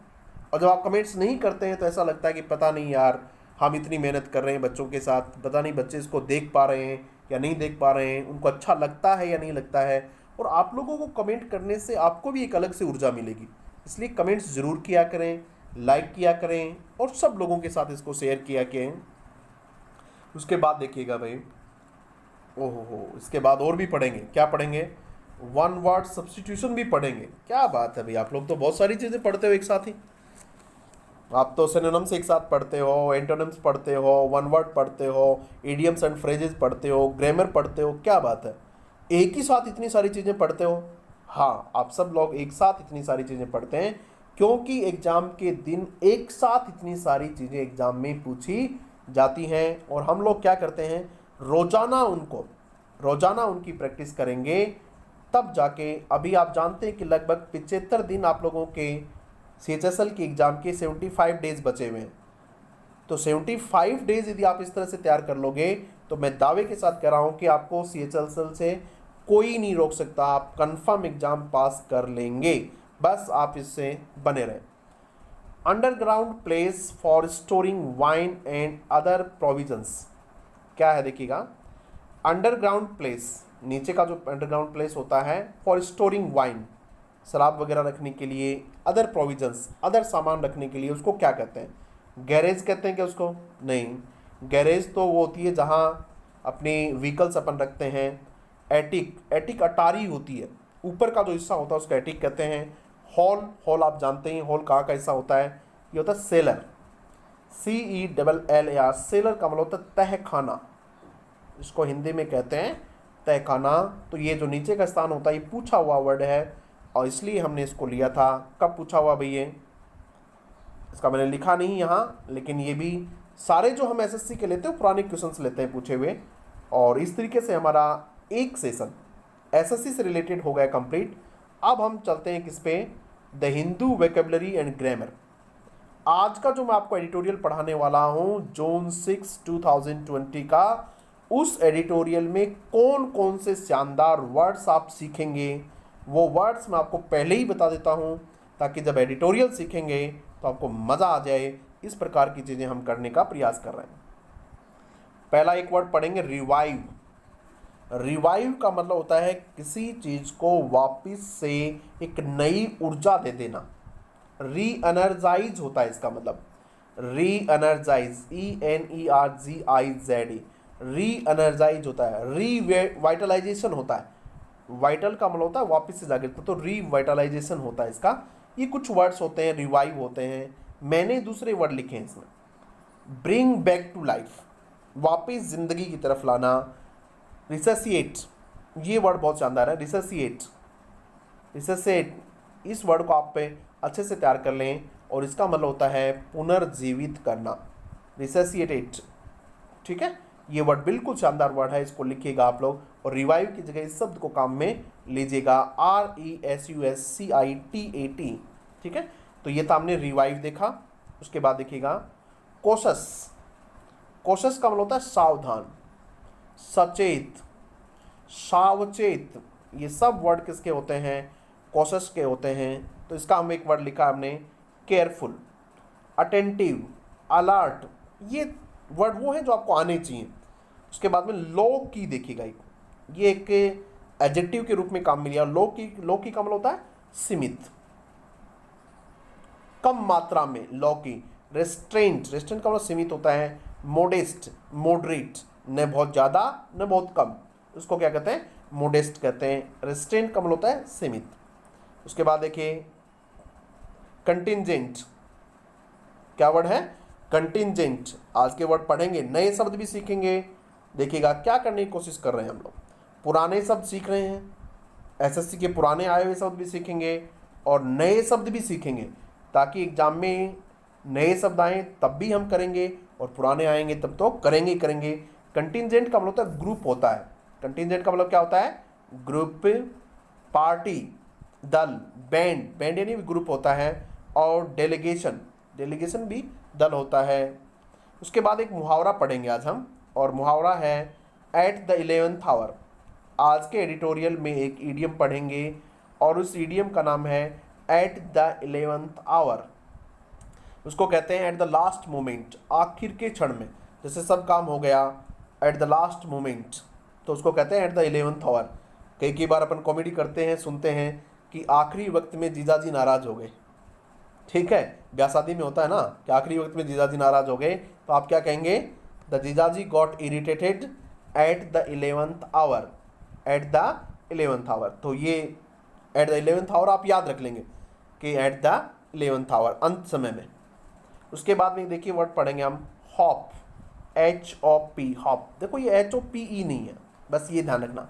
और जब आप कमेंट्स नहीं करते हैं तो ऐसा लगता है कि पता नहीं यार, हम इतनी मेहनत कर रहे हैं बच्चों के साथ, पता नहीं बच्चे इसको देख पा रहे हैं या नहीं देख पा रहे हैं, उनको अच्छा लगता है या नहीं लगता है। और आप लोगों को कमेंट करने से आपको भी एक अलग से ऊर्जा मिलेगी। इसलिए कमेंट्स ज़रूर किया करें, लाइक किया करें और सब लोगों के साथ इसको शेयर किया करें। उसके बाद देखिएगा भाई, ओहो हो, इसके बाद और भी पढ़ेंगे। क्या पढ़ेंगे? वन वर्ड सब्स्टिट्यूशन भी पढ़ेंगे। क्या बात है भाई, आप लोग तो बहुत सारी चीज़ें पढ़ते हो एक साथ ही। आप तो सिनोनिम्स एक साथ पढ़ते हो, एंटोनिम्स पढ़ते हो, वन वर्ड पढ़ते हो, इडियम्स एंड फ्रेजेस पढ़ते हो, ग्रामर पढ़ते हो। क्या बात है, एक ही साथ इतनी सारी चीज़ें पढ़ते हो। हाँ, आप सब लोग एक साथ इतनी सारी चीज़ें पढ़ते हैं क्योंकि एग्ज़ाम के दिन एक साथ इतनी सारी चीज़ें एग्ज़ाम में पूछी जाती हैं। और हम लोग क्या करते हैं, रोज़ाना उनकी प्रैक्टिस करेंगे, तब जाके। अभी आप जानते हैं कि लगभग 75 दिन आप लोगों के CHSL के एग्ज़ाम के 75 डेज बचे हुए हैं। तो 75 डेज यदि आप इस तरह से तैयार कर लोगे तो मैं दावे के साथ कह रहा हूं कि आपको CHSL से कोई नहीं रोक सकता, आप कंफर्म एग्जाम पास कर लेंगे। बस आप इससे बने रहें। Underground place for storing wine and other provisions, क्या है देखिएगा। अंडरग्राउंड प्लेस, नीचे का जो अंडरग्राउंड प्लेस होता है फॉर स्टोरिंग वाइन, शराब वगैरह रखने के लिए, अदर प्रोविजंस, अदर सामान रखने के लिए, उसको क्या कहते हैं? गैरेज कहते हैं क्या उसको? नहीं, गैरेज तो वो होती है जहाँ अपने व्हीकल्स अपन रखते हैं। एटिक अटारी होती है, ऊपर का जो हिस्सा होता है उसको एटिक कहते हैं। हॉल आप जानते हैं, हॉल कहाँ का हिस्सा होता है? ये होता है सेलर, CELLAR। सेलर का मतलब होता है तहखाना, इसको हिंदी में कहते हैं तहखाना। तो ये जो नीचे का स्थान होता है ये पूछा हुआ वर्ड है और इसलिए हमने इसको लिया था। कब पूछा हुआ भैया? इसका मैंने लिखा नहीं यहाँ, लेकिन ये भी सारे जो हम एसएससी के लेते हैं पुराने क्वेश्चंस लेते हैं पूछे हुए। और इस तरीके से हमारा एक सेशन एसएससी से रिलेटेड हो गया कंप्लीट। अब हम चलते हैं किस पे, the Hindu vocabulary and grammar. आज का जो मैं आपको एडिटोरियल पढ़ाने वाला हूँ जून 6, 2020 का, उस एडिटोरियल में कौन कौन से शानदार वर्ड्स आप सीखेंगे वो वर्ड्स मैं आपको पहले ही बता देता हूँ, ताकि जब एडिटोरियल सीखेंगे तो आपको मज़ा आ जाए। इस प्रकार की चीज़ें हम करने का प्रयास कर रहे हैं। पहला एक वर्ड पढ़ेंगे, रिवाइव। रिवाइव का मतलब होता है किसी चीज़ को वापस से एक नई ऊर्जा दे देना। री एनर्जाइज होता है इसका मतलब, री एनर्जाइज, ENERGIZE, री एनर्जाइज होता है। री वाइटलाइजेशन होता है, वाइटल का मतलब होता है वापस से जागृत, तो रीवाइटलाइजेशन होता है इसका। ये कुछ वर्ड्स होते हैं, रिवाइव होते हैं। मैंने दूसरे वर्ड लिखे हैं इसमें, ब्रिंग बैक टू लाइफ, वापस जिंदगी की तरफ लाना। रिससिएट, ये वर्ड बहुत शानदार है, रिससिएट। रिससिएट, इस वर्ड को आप पे अच्छे से तैयार कर लें और इसका मतलब होता है पुनर्जीवित करना, रिससिएटेट। ठीक है, ये वर्ड बिल्कुल शानदार वर्ड है, इसको लिखिएगा आप लोग। और रिवाइव की जगह इस शब्द को काम में लीजिएगा, RESUSCITAT। ठीक है, तो ये तो हमने रिवाइव देखा। उसके बाद देखिएगा कोशस। कोशस का मतलब होता है सावधान, सचेत, सावचेत। ये सब वर्ड किसके होते हैं, कोशस के होते हैं। तो इसका हम एक वर्ड लिखा हमने, केयरफुल, अटेंटिव, अलर्ट। ये वर्ड वो है जो आपको आने चाहिए। उसके बाद में लो की देखिएगा, ये एक एडजेक्टिव के रूप में काम में लिया। लो की का मतलब होता है सीमित, कम मात्रा में। लो की, रेस्ट्रेंट, रेस्ट्रेंट का मतलब सीमित होता है। मोडेस्ट, मॉडरेट, न बहुत ज़्यादा न बहुत कम, उसको क्या कहते हैं, मोडेस्ट कहते हैं। रेस्ट्रेंट का मतलब होता है सीमित। उसके बाद देखिए कंटिंजेंट, क्या वर्ड है, कंटिंजेंट। आज के वर्ड पढ़ेंगे, नए शब्द भी सीखेंगे। देखिएगा क्या करने की कोशिश कर रहे हैं हम लोग, पुराने शब्द सीख रहे हैं, एसएससी के पुराने आए हुए शब्द भी सीखेंगे और नए शब्द भी सीखेंगे, ताकि एग्जाम में नए शब्द आएँ तब भी हम करेंगे और पुराने आएंगे तब तो करेंगे ही करेंगे। कंटिंजेंट का मतलब होता है ग्रुप होता है। कंटिंजेंट का मतलब क्या होता है, ग्रुप, पार्टी, दल, बैंड, बैंड यानी भी ग्रुप होता है। और डेलीगेशन, डेलीगेशन भी दल होता है। उसके बाद एक मुहावरा पढ़ेंगे आज हम, और मुहावरा है एट द 11th आवर। आज के एडिटोरियल में एक ईडियम पढ़ेंगे और उस ईडियम का नाम है एट द 11th आवर। उसको कहते हैं एट द लास्ट मोमेंट, आखिर के क्षण में। जैसे सब काम हो गया, एट द लास्ट मोमेंट, तो उसको कहते हैं एट द 11th आवर। कई बार अपन कॉमेडी करते हैं, सुनते हैं कि आखिरी वक्त में जीजाजी नाराज हो गए। ठीक है, ब्याह शादी में होता है ना कि आखिरी वक्त में जीजाजी नाराज हो गए, तो आप क्या कहेंगे, द जीजाजी got irritated at the 11th hour, at the 11th hour. तो ये एट द 11th आवर आप याद रख लेंगे कि एट द 11th आवर, अंत समय में। उसके बाद में देखिए वर्ड पढ़ेंगे हम, हॉप, HOP, हॉप। देखो ये HOPE नहीं है, बस ये ध्यान रखना।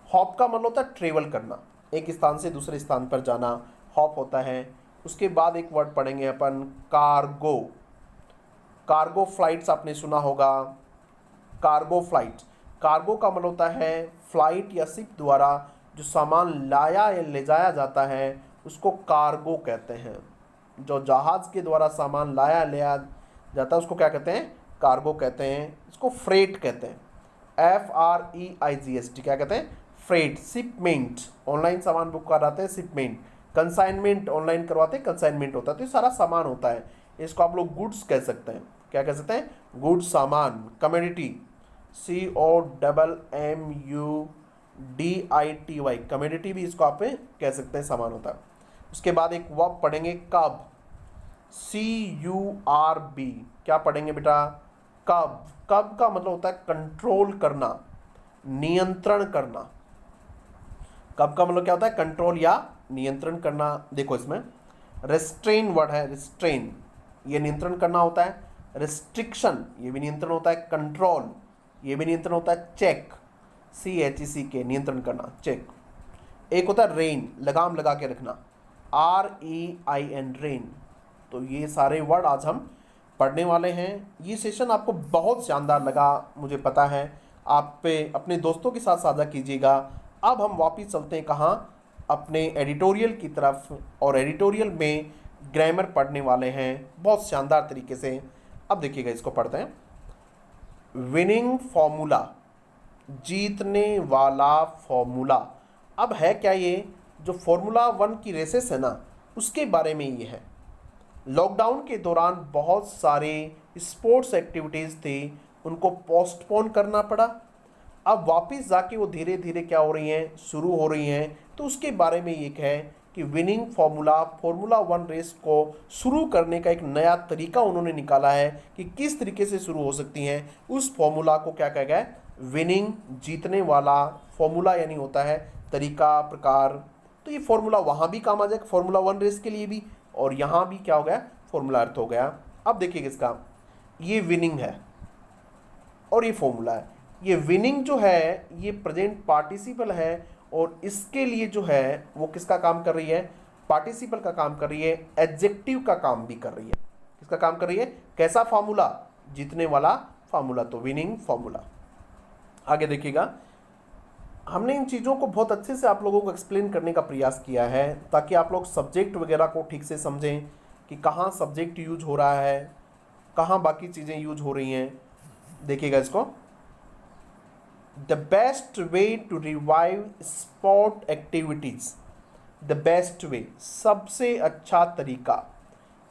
हॉप का मतलब होता है ट्रेवल करना, एक स्थान से दूसरे स्थान पर जाना, हॉप होता है। उसके बाद एक वर्ड पढ़ेंगे अपन, कार्गो। कार्गो फ्लाइट्स आपने सुना होगा, कार्गो फ्लाइट। कार्गो का मतलब होता है फ्लाइट या शिप द्वारा जो सामान लाया या ले जाया जाता है, उसको कार्गो कहते हैं। जो जहाज़ के द्वारा सामान लाया ले जाता है उसको क्या कहते हैं, कार्गो कहते हैं। इसको फ्रेट कहते हैं, FREIGST, क्या कहते हैं, फ्रेट। शिपमेंट, ऑनलाइन सामान बुक कराते हैं, शिपमेंट। कंसाइनमेंट, ऑनलाइन करवाते हैं, कंसाइनमेंट होता है। तो ये सारा सामान होता है, इसको आप लोग गुड्स कह सकते हैं। क्या कह सकते हैं, गुड्स, सामान। कमोडिटी, COMMUDITY, कमोडिटी भी इसको आप कह सकते हैं, सामान होता है। उसके बाद एक वर्ब पढ़ेंगे, कब, CURB। क्या पढ़ेंगे बेटा, कब। कब का मतलब होता है कंट्रोल करना, नियंत्रण करना। कब का मतलब क्या होता है, कंट्रोल या नियंत्रण करना। देखो इसमें रेस्ट्रेन वर्ड है, रेस्ट्रेन, ये नियंत्रण करना होता है। रिस्ट्रिक्शन, ये भी नियंत्रण होता है। कंट्रोल, ये भी नियंत्रण होता है। चेक, CHEC, नियंत्रण करना, चेक। एक होता है रेन, लगाम लगा के रखना, REIN, रेन। तो ये सारे वर्ड आज हम पढ़ने वाले हैं। ये सेशन आपको बहुत शानदार लगा, मुझे पता है। आप पे अपने दोस्तों के साथ साझा कीजिएगा। अब हम वापस चलते हैं कहाँ, अपने एडिटोरियल की तरफ, और एडिटोरियल में ग्रामर पढ़ने वाले हैं बहुत शानदार तरीके से। अब देखिएगा, इसको पढ़ते हैं। विनिंग फॉर्मूला, जीतने वाला फॉर्मूला। अब है क्या ये, जो फॉर्मूला 1 की रेसेस है ना, उसके बारे में ये है। लॉकडाउन के दौरान बहुत सारे स्पोर्ट्स एक्टिविटीज़ थे, उनको पोस्टपोन करना पड़ा। अब वापस जाके वो धीरे धीरे क्या हो रही हैं, शुरू हो रही हैं। तो उसके बारे में एक है कि विनिंग फॉर्मूला 1 रेस को शुरू करने का एक नया तरीका उन्होंने निकाला है कि किस तरीके से शुरू हो सकती हैं। उस फॉर्मूला को क्या कहा गया है, विनिंग, जीतने वाला। फॉर्मूला यानी होता है तरीका, प्रकार। तो ये फॉर्मूला वहाँ भी काम आ जाएगा, फॉर्मूला 1 रेस के लिए भी, और यहाँ भी क्या हो गया, फॉर्मूला अर्थ हो गया। अब देखिए इसका, ये विनिंग है और ये फॉर्मूला है। ये विनिंग जो है ये प्रेजेंट पार्टिसिपल है, और इसके लिए जो है वो किसका काम कर रही है, पार्टिसिपल का काम कर रही है, एडजेक्टिव का काम भी कर रही है। किसका काम कर रही है, कैसा फार्मूला, जीतने वाला फार्मूला, तो विनिंग फार्मूला। आगे देखिएगा, हमने इन चीज़ों को बहुत अच्छे से आप लोगों को एक्सप्लेन करने का प्रयास किया है, ताकि आप लोग सब्जेक्ट वगैरह को ठीक से समझें कि कहाँ सब्जेक्ट यूज हो रहा है, कहाँ बाकी चीज़ें यूज हो रही हैं। देखिएगा इसको, the best way to revive sport activities. The best way, सबसे अच्छा तरीका।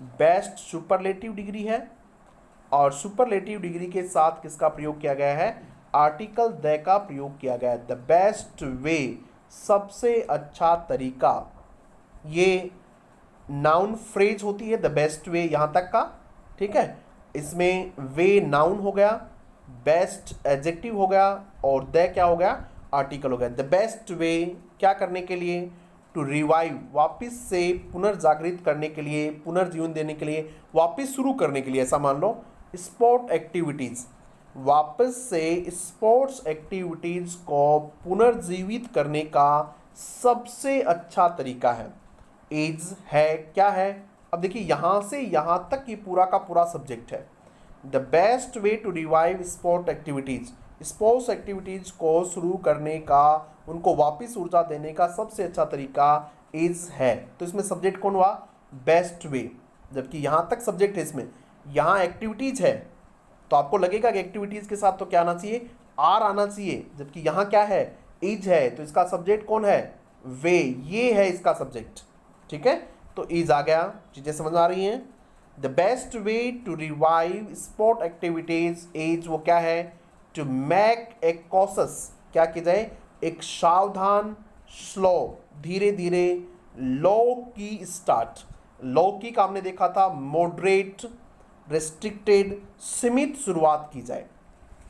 बेस्ट सुपरलेटिव डिग्री है, और सुपरलेटिव डिग्री के साथ किसका प्रयोग किया गया है, आर्टिकल द का प्रयोग किया गया है। द बेस्ट वे, सबसे अच्छा तरीका। ये नाउन फ्रेज होती है, द बेस्ट वे यहाँ तक का, ठीक है। इसमें वे नाउन हो गया, बेस्ट एडजेक्टिव हो गया, और द क्या हो गया, आर्टिकल हो गया। द बेस्ट वे क्या करने के लिए, टू रिवाइव, वापस से पुनर्जागृत करने के लिए, पुनर्जीवन देने के लिए, वापस शुरू करने के लिए, ऐसा मान लो। स्पोर्ट एक्टिविटीज़, वापस से स्पोर्ट्स एक्टिविटीज़ को पुनर्जीवित करने का सबसे अच्छा तरीका है। इज है, क्या है। अब देखिए यहाँ से यहाँ तक ये पूरा का पूरा सब्जेक्ट है। The best way to revive sport activities, sports activities को शुरू करने का, उनको वापस ऊर्जा देने का सबसे अच्छा तरीका इज है। तो इसमें सब्जेक्ट कौन हुआ, बेस्ट वे, जबकि यहाँ तक सब्जेक्ट है। इसमें यहाँ एक्टिविटीज़ है, तो आपको लगेगा कि एक्टिविटीज़ के साथ तो क्या आना चाहिए, आर आना चाहिए, जबकि यहाँ क्या है, इज है। तो इसका सब्जेक्ट कौन है, वे, ये है इसका सब्जेक्ट, ठीक है। तो इज आ गया, चीज़ें समझ आ रही हैं। The best way to revive sport activities is, वो क्या है, टू मेक ए कॉशस, क्या की जाए, एक सावधान, स्लो, धीरे धीरे, लो की स्टार्ट। लो की का हमने देखा था, मॉडरेट, रेस्ट्रिक्टेड, सीमित शुरुआत की जाए।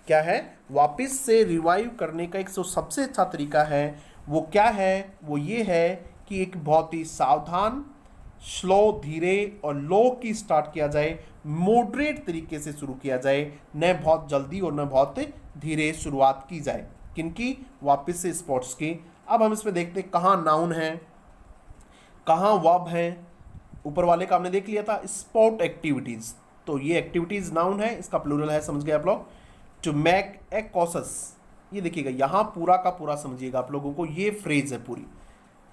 क्या है, वापस से रिवाइव करने का एक सबसे अच्छा तरीका है, वो क्या है, वो ये है कि एक बहुत ही सावधान, स्लो, धीरे, और लो की स्टार्ट किया जाए, मॉडरेट तरीके से शुरू किया जाए, न बहुत जल्दी और न बहुत धीरे शुरुआत की जाए। किनकी, वापस से स्पोर्ट्स की। अब हम इसमें देखते हैं कहाँ नाउन है, कहाँ वर्ब है। ऊपर वाले का हमने देख लिया था, स्पोर्ट एक्टिविटीज़, तो ये एक्टिविटीज़ नाउन है, इसका प्लूरल है, समझ गए आप लोग। टू मेक ए कॉशस, ये देखिएगा यहाँ पूरा का पूरा समझिएगा आप लोगों को, ये फ्रेज है पूरी।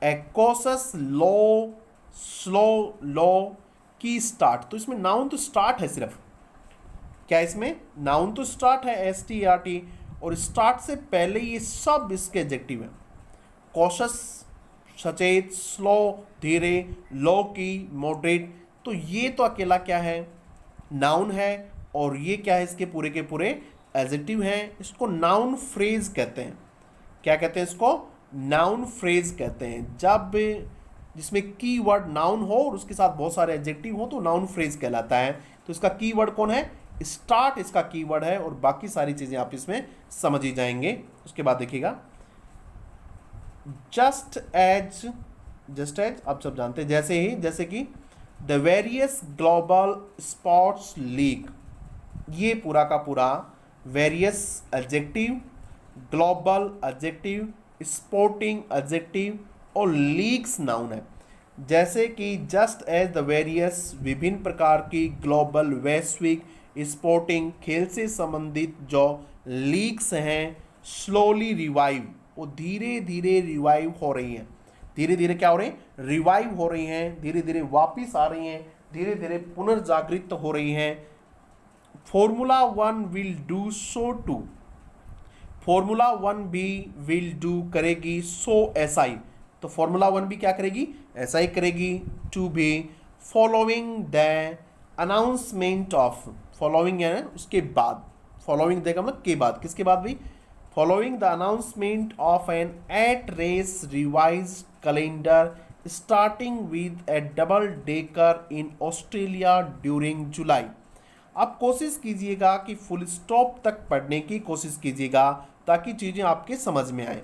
ए कॉशस, लो, स्लो, लो की स्टार्ट। तो इसमें नाउन तो स्टार्ट है सिर्फ, क्या इसमें नाउन तो स्टार्ट है, START, और स्टार्ट से पहले ये सब इसके एडजेक्टिव है। कॉशस, सचेत, स्लो, धीरे, लो की, मॉडरेट। तो ये तो अकेला क्या है, नाउन है, और ये क्या है, इसके पूरे के पूरे एडजेक्टिव हैं। इसको नाउन फ्रेज कहते हैं। क्या कहते हैं इसको, नाउन फ्रेज कहते हैं। जब जिसमें कीवर्ड नाउन हो और उसके साथ बहुत सारे एडजेक्टिव हो तो नाउन फ्रेज कहलाता है। तो इसका कीवर्ड कौन है, स्टार्ट इसका कीवर्ड है, और बाकी सारी चीज़ें आप इसमें समझ ही जाएंगे। उसके बाद देखिएगा, जस्ट एज आप सब जानते हैं, जैसे कि the various global sports league. ये पूरा का पूरा various adjective, global adjective, sporting adjective, और लीग्स नाउन है। जैसे कि जस्ट एज द वेरियस विभिन्न प्रकार की ग्लोबल वैश्विक स्पोर्टिंग खेल से संबंधित जो लीग्स हैं स्लोली रिवाइव, वो धीरे धीरे रिवाइव हो रही हैं। धीरे धीरे क्या हो रही हैं? रिवाइव हो रही हैं, धीरे धीरे वापिस आ रही हैं, धीरे धीरे पुनर्जागृत हो रही हैं। Formula one will do so too, formula one भी विल डू करेगी सो एसआई, तो फॉर्मूला वन भी क्या करेगी? एसआई करेगी। टू भी following the announcement of, following है उसके बाद, फॉलोइंग देगा मतलब के बाद, किसके बाद भाई? Following the announcement of an eight race revise calendar starting with a double decker in Australia during July. आप कोशिश कीजिएगा कि फुल स्टॉप तक पढ़ने की कोशिश कीजिएगा ताकि चीज़ें आपके समझ में आए।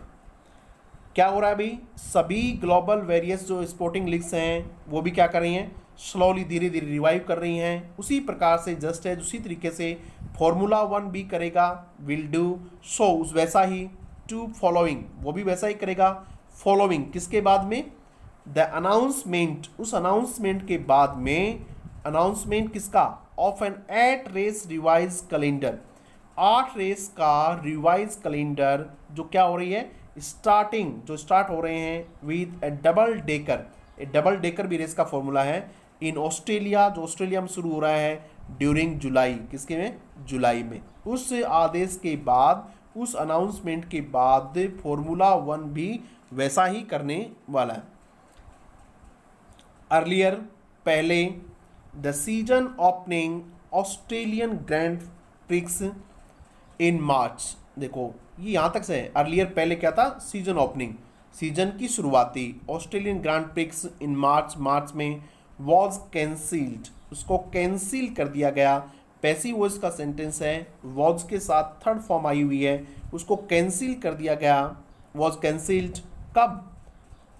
क्या हो रहा है भाई? सभी ग्लोबल वेरियस जो स्पोर्टिंग लीग्स हैं वो भी क्या कर रही हैं? स्लोली धीरे धीरे रिवाइव कर रही हैं। उसी प्रकार से जस्ट है उसी तरीके से फॉर्मूला वन भी करेगा, विल डू सो उस वैसा ही। टू फॉलोइंग वो भी वैसा ही करेगा। फॉलोइंग किसके बाद में? द अनाउंसमेंट, उस अनाउंसमेंट के बाद में। अनाउंसमेंट किसका? Of an 8 race revise calendar, 8 race का रिवाइज कैलेंडर जो क्या हो रही है? स्टार्टिंग, जो स्टार्ट हो रहे हैं with a double decker, A double decker भी रेस का फॉर्मूला है, इन ऑस्ट्रेलिया, जो ऑस्ट्रेलिया में शुरू हो रहा है ड्यूरिंग जुलाई, किसके में? जुलाई में। उस आदेश के बाद, उस अनाउंसमेंट के बाद फॉर्मूला वन भी वैसा ही करने वाला है। अर्लियर, पहले, the season opening Australian Grand Prix in March, देखो ये यहाँ तक से है। अर्लियर पहले क्या था? सीजन ओपनिंग, सीजन की शुरुआती ऑस्ट्रेलियन ग्रैंड प्रिक्स इन मार्च, मार्च में वॉज कैंसिल्ड, उसको कैंसिल कर दिया गया। पैसिव वॉइस का सेंटेंस है, वॉज के साथ थर्ड फॉर्म आई हुई है, उसको कैंसिल कर दिया गया। वॉज कैंसिल्ड कब?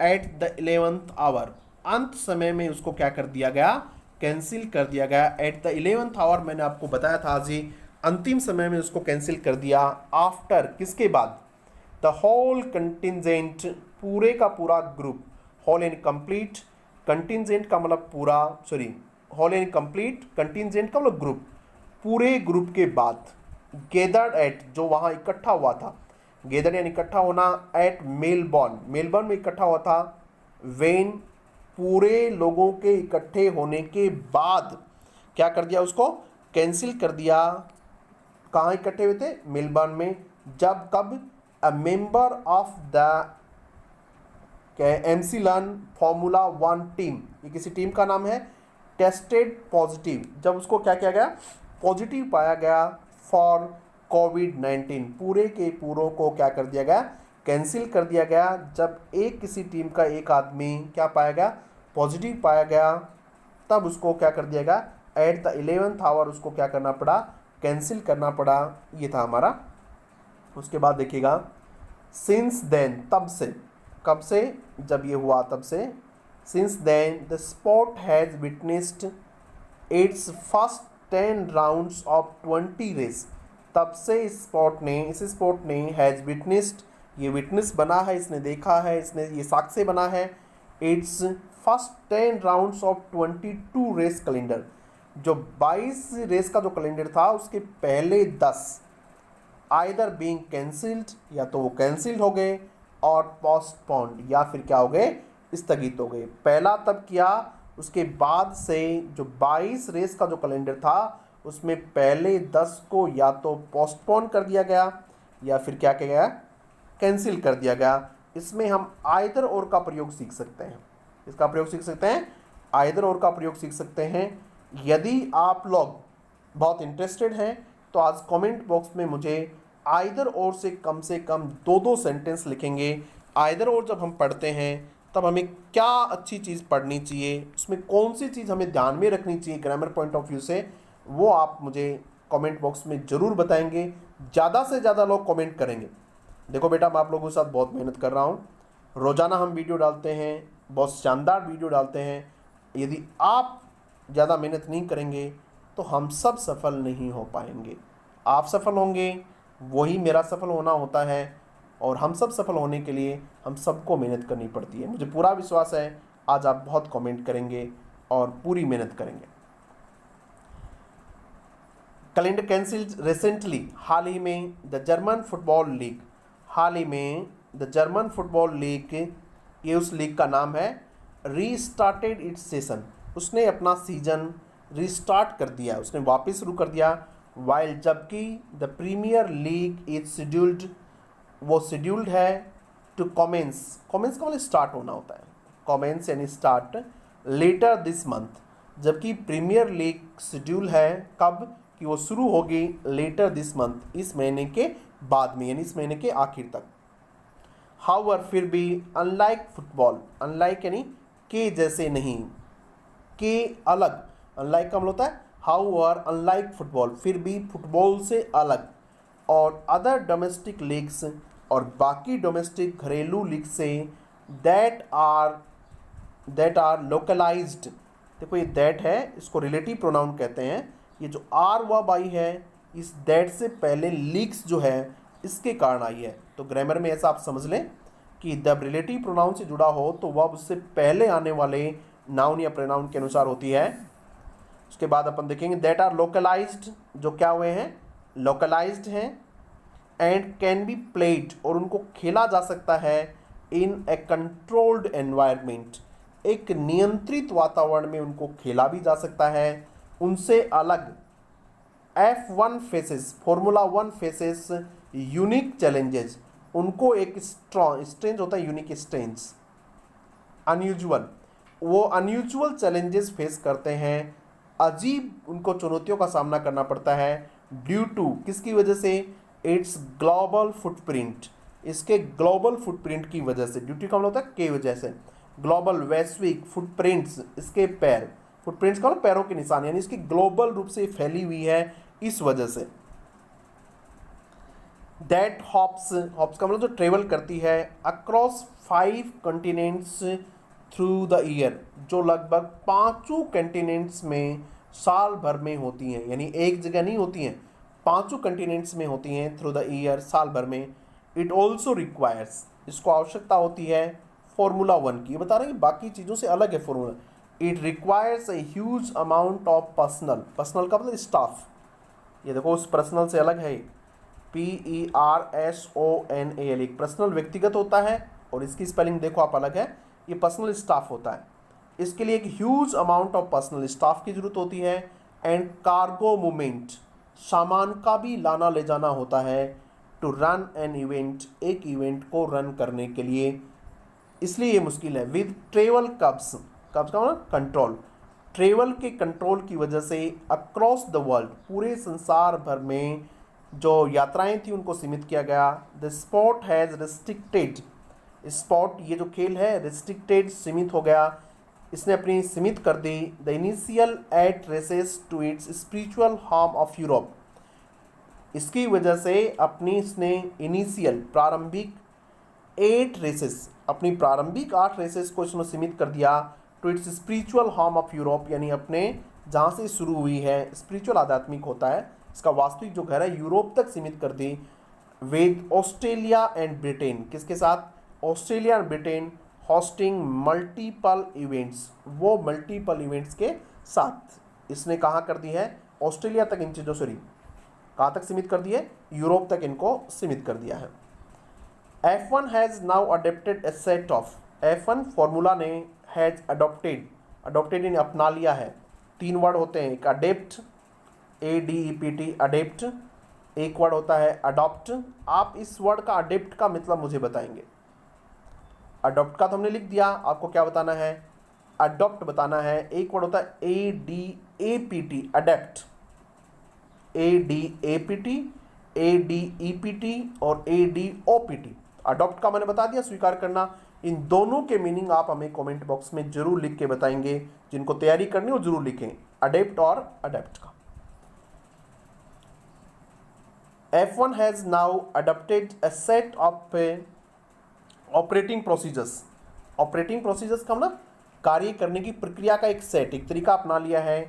एट द 11th आवर, अंत समय में उसको क्या कर दिया गया? कैंसिल कर दिया गया। एट द 11th आवर मैंने आपको बताया था आज ही, अंतिम समय में उसको कैंसिल कर दिया। आफ्टर किसके बाद? द होल कंटिजेंट, पूरे का पूरा group, whole and complete, contingent का मतलब पूरा, sorry whole and complete, contingent का मतलब ग्रुप, पूरे ग्रुप के बाद। गेदर्ड एट, जो वहाँ इकट्ठा हुआ था, गेदर यानी इकट्ठा होना, एट मेलबर्न, मेलबर्न में इकट्ठा हुआ था। वेन, पूरे लोगों के इकट्ठे होने के बाद क्या कर दिया? उसको कैंसिल कर दिया। कहाँ इकट्ठे हुए थे? मेलबर्न में। जब, कब? A member of the McLaren Formula One team, ये किसी टीम का नाम है, टेस्टेड पॉजिटिव, जब उसको क्या किया गया? पॉजिटिव पाया गया फॉर कोविड-19, पूरे के पूरों को क्या कर दिया गया? कैंसिल कर दिया गया। जब एक किसी टीम का एक आदमी क्या पाया गया? पॉजिटिव पाया गया, तब उसको क्या कर दिया गया? एट द 11th आवर उसको क्या करना पड़ा? कैंसिल करना पड़ा। ये था हमारा। उसके बाद देखिएगा, सिंस देन, तब से, कब से? जब ये हुआ तब से। Since then the sport has witnessed its first 10 rounds of 20 race, तब से इस स्पोर्ट ने हैज़ विटनेस्ड, ये विटनेस बना है, इसने देखा है, इसने ये साक्ष्य बना है। Its first 10 rounds of 22 race calendar, जो 22 रेस का जो कैलेंडर था उसके पहले 10 आइदर बीइंग कैंसिल्ड, या तो वो कैंसिल हो गए, और पोस्टपोन्ड, या फिर क्या हो गए? स्थगित हो गए। पहला तब किया, उसके बाद से जो 22 रेस का जो कैलेंडर था उसमें पहले 10 को या तो पोस्टपोन कर दिया गया या फिर क्या किया गया? कैंसिल कर दिया गया। इसमें हम आइदर और का प्रयोग सीख सकते हैं। इसका प्रयोग सीख सकते हैं, आइदर और का प्रयोग सीख सकते हैं। यदि आप लोग बहुत इंटरेस्टेड हैं तो आज कमेंट बॉक्स में मुझे आइदर और से कम 2-2 सेंटेंस लिखेंगे। आइदर और जब हम पढ़ते हैं तब हमें क्या अच्छी चीज़ पढ़नी चाहिए, उसमें कौन सी चीज़ हमें ध्यान में रखनी चाहिए ग्रामर पॉइंट ऑफ व्यू से, वो आप मुझे कमेंट बॉक्स में ज़रूर बताएंगे। ज़्यादा से ज़्यादा लोग कमेंट करेंगे। देखो बेटा, मैं आप लोगों के साथ बहुत मेहनत कर रहा हूँ, रोज़ाना हम वीडियो डालते हैं, बहुत शानदार वीडियो डालते हैं। यदि आप ज़्यादा मेहनत नहीं करेंगे तो हम सब सफल नहीं हो पाएंगे। आप सफल होंगे, वही मेरा सफल होना होता है, और हम सब सफल होने के लिए हम सबको मेहनत करनी पड़ती है। मुझे पूरा विश्वास है आज आप बहुत कमेंट करेंगे और पूरी मेहनत करेंगे। कैलेंडर कैंसिल रिसेंटली, हाल ही में द जर्मन फुटबॉल लीग, हाल ही में द जर्मन फुटबॉल लीग, ये उस लीग का नाम है, रीस्टार्टेड इट्स सेशन, उसने अपना सीजन रीस्टार्ट कर दिया, उसने वापस शुरू कर दिया। वाइल, जबकि the premier league is scheduled, वो शेड्यूल्ड है टू कमेंस, कमेंस का मतलब स्टार्ट होना होता है, कमेंस यानी स्टार्ट, लेटर दिस मंथ, जबकि प्रीमियर लीग शेड्यूल है कब कि वो शुरू होगी लेटर दिस मंथ, इस महीने के बाद में, यानी इस महीने के आखिर तक। हाउएवर, फिर भी, अनलाइक फुटबॉल, अनलाइक यानी के जैसे नहीं, के अलग, अनलाइक का मतलब होता है हाउएवर, अनलाइक फुटबॉल, फिर भी फुटबॉल से अलग, और अदर डोमेस्टिक लीग्स, और बाकी डोमेस्टिक घरेलू लीग से, दैट आर लोकलाइज्ड, देखो ये दैट है, इसको रिलेटिव प्रोनाउन कहते हैं, ये जो आर व बाई है इस दैट से पहले लीग्स जो है इसके कारण आई है। तो ग्रामर में ऐसा आप समझ लें कि जब रिलेटिव प्रोनाउन से जुड़ा हो तो वह उससे पहले आने वाले नाउन या प्रोनाउन के अनुसार होती है। उसके बाद अपन देखेंगे दैट आर लोकलाइज्ड, जो क्या हुए हैं, लोकलाइज्ड हैं, एंड कैन बी प्लेड, और उनको खेला जा सकता है, इन ए कंट्रोल्ड एनवायरनमेंट, एक नियंत्रित वातावरण में उनको खेला भी जा सकता है। उनसे अलग F1 faces, formula 1 faces unique challenges, उनको एक स्ट्रेंज होता है, यूनिक स्ट्रेंज, अनयूजुअल, वो अनयूजुअल चैलेंजेस फेस करते हैं, अजीब उनको चुनौतियों का सामना करना पड़ता है, ड्यू टू, किसकी वजह से, इट्स ग्लोबल फुटप्रिंट, इसके ग्लोबल फुटप्रिंट की वजह से, ड्यूटी का मतलब होता है के वजह से, ग्लोबल वैश्विक, फुटप्रिंट्स इसके पैर, फुटप्रिंट्स का मतलब पैरों के निशान, यानी इसकी ग्लोबल रूप से फैली हुई है इस वजह से। दैट हॉप्स, हॉप्स का मतलब जो ट्रेवल करती है, across 5 continents through the year, जो लगभग 5 कंटिनेंट्स में साल भर में होती हैं, यानी एक जगह नहीं होती हैं, 5 कंटिनेंट्स में होती हैं थ्रू द ईयर, साल भर में। इट ऑल्सो रिक्वायर्स, इसको आवश्यकता होती है फॉर्मूला 1 की, ये बता रहे हैं कि बाकी चीज़ों से अलग है formula. It requires a huge amount of personal, personal का मतलब स्टाफ, ये देखो उस पर्सनल से अलग है, PERSONAL, एक पर्सनल व्यक्तिगत होता है, और इसकी स्पेलिंग देखो आप अलग है, ये पर्सनल स्टाफ होता है, इसके लिए एक huge amount of personal staff की जरूरत होती है, एंड कार्गो मूवमेंट, सामान का भी लाना ले जाना होता है, टू रन एन इवेंट, एक इवेंट को रन करने के लिए, इसलिए ये मुश्किल है। विद ट्रेवल कब्स, कब्स का मतलब कंट्रोल, ट्रेवल के कंट्रोल की वजह से अक्रॉस द वर्ल्ड, पूरे संसार भर में जो यात्राएं थी उनको सीमित किया गया। The sport has restricted, sport ये जो खेल है रिस्ट्रिक्टेड, सीमित हो गया, इसने अपनी सीमित कर दी। The initial eight races to its spiritual home of Europe, इसकी वजह से अपनी इसने इनिशियल प्रारंभिक 8 रेसेस, अपनी प्रारंभिक 8 रेसेस को इसने सीमित कर दिया, to its spiritual home of Europe, यानी अपने जहाँ से शुरू हुई है, स्पिरिचुअल आध्यात्मिक होता है, इसका वास्तविक जो घर है यूरोप तक सीमित कर दी। विद ऑस्ट्रेलिया एंड ब्रिटेन, किसके साथ, Australia and Britain, hosting multiple events, वो मल्टीपल इवेंट्स के साथ इसने कहाँ कर दी है, ऑस्ट्रेलिया तक इन चीज़ों, सॉरी कहाँ तक सीमित कर दी है, यूरोप तक इनको सीमित कर दिया है। F1 has now adapted A set of, F1 formula ने हैज़ अडोप्टेड, अडोप्टेड ने अपना लिया है, 3 वर्ड होते हैं, एक अडेप्ट, ADEPT अडेप्ट, एक वर्ड होता है अडॉप्ट। आप इस वर्ड का अडेप्ट का मतलब मुझे बताएंगे, अडॉप्ट का तो हमने लिख दिया, आपको क्या बताना है, अडॉप्ट बताना है। एक वर्ड होता है ADAPT अडेप्ट, ADAPT, ADEPT और ADOPT। अडॉप्ट का मैंने बता दिया, स्वीकार करना। इन दोनों के मीनिंग आप हमें कमेंट बॉक्स में जरूर लिख के बताएंगे, जिनको तैयारी करनी हो जरूर लिखें, अडेप्ट और अडेप्ट का। F1 has now adopted a set of operating procedures, operating procedures का मतलब कार्य करने की प्रक्रिया का एक सेट, एक तरीका अपना लिया है,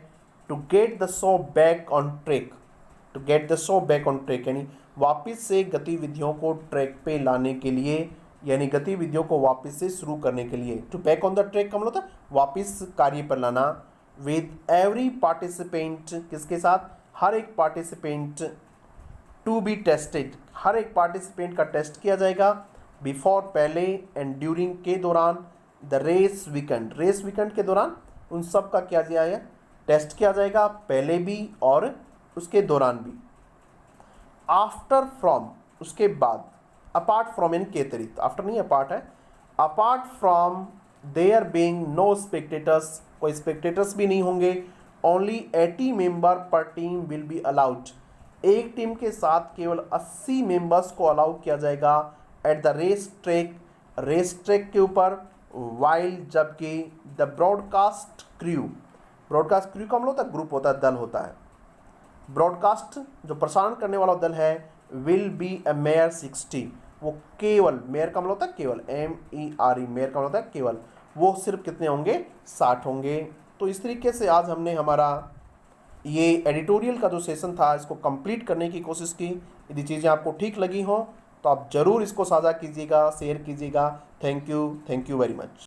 to get the show back on track, to get the show back on track यानी वापस से गतिविधियों को ट्रैक पे लाने के लिए यानी गतिविधियों को वापस से शुरू करने के लिए। To back on the track का मतलब होता है वापस कार्य पर लाना। विद एवरी पार्टिसिपेंट, किसके साथ, हर एक पार्टिसिपेंट, टू बी टेस्टेड, हर एक पार्टिसिपेंट का टेस्ट किया जाएगा, बिफोर पहले, एंड ड्यूरिंग के दौरान, the race weekend, race weekend के दौरान उन सब का क्या जाएगा, टेस्ट किया जाएगा, पहले भी और उसके दौरान भी। आफ्टर फ्रॉम, उसके बाद, अपार्ट फ्रॉम यानी के अतिरिक्त, आफ्टर नहीं अपार्ट है, apart from there being no spectators, कोई स्पेक्टेटर्स भी नहीं होंगे, only 80 member per team will be allowed, एक टीम के साथ केवल 80 मेंबर्स को अलाउ किया जाएगा at the race track, race track के ऊपर, वाइल, जबकि the broadcast crew, broadcast crew का मतलब होता है ग्रुप होता है, दल होता है, ब्रॉडकास्ट जो प्रसारण करने वाला दल है, विल बी अ मेयर 60, वो केवल, मेयर का मतलब होता है केवल, MERE, मेयर का मतलब होता है केवल, वो सिर्फ कितने होंगे, 60 होंगे। तो इस तरीके से आज हमने हमारा ये एडिटोरियल का जो सेशन था इसको कंप्लीट करने की कोशिश की। यदि चीज़ें आपको ठीक लगी हों तो आप ज़रूर इसको साझा कीजिएगा, शेयर कीजिएगा। Thank you very much.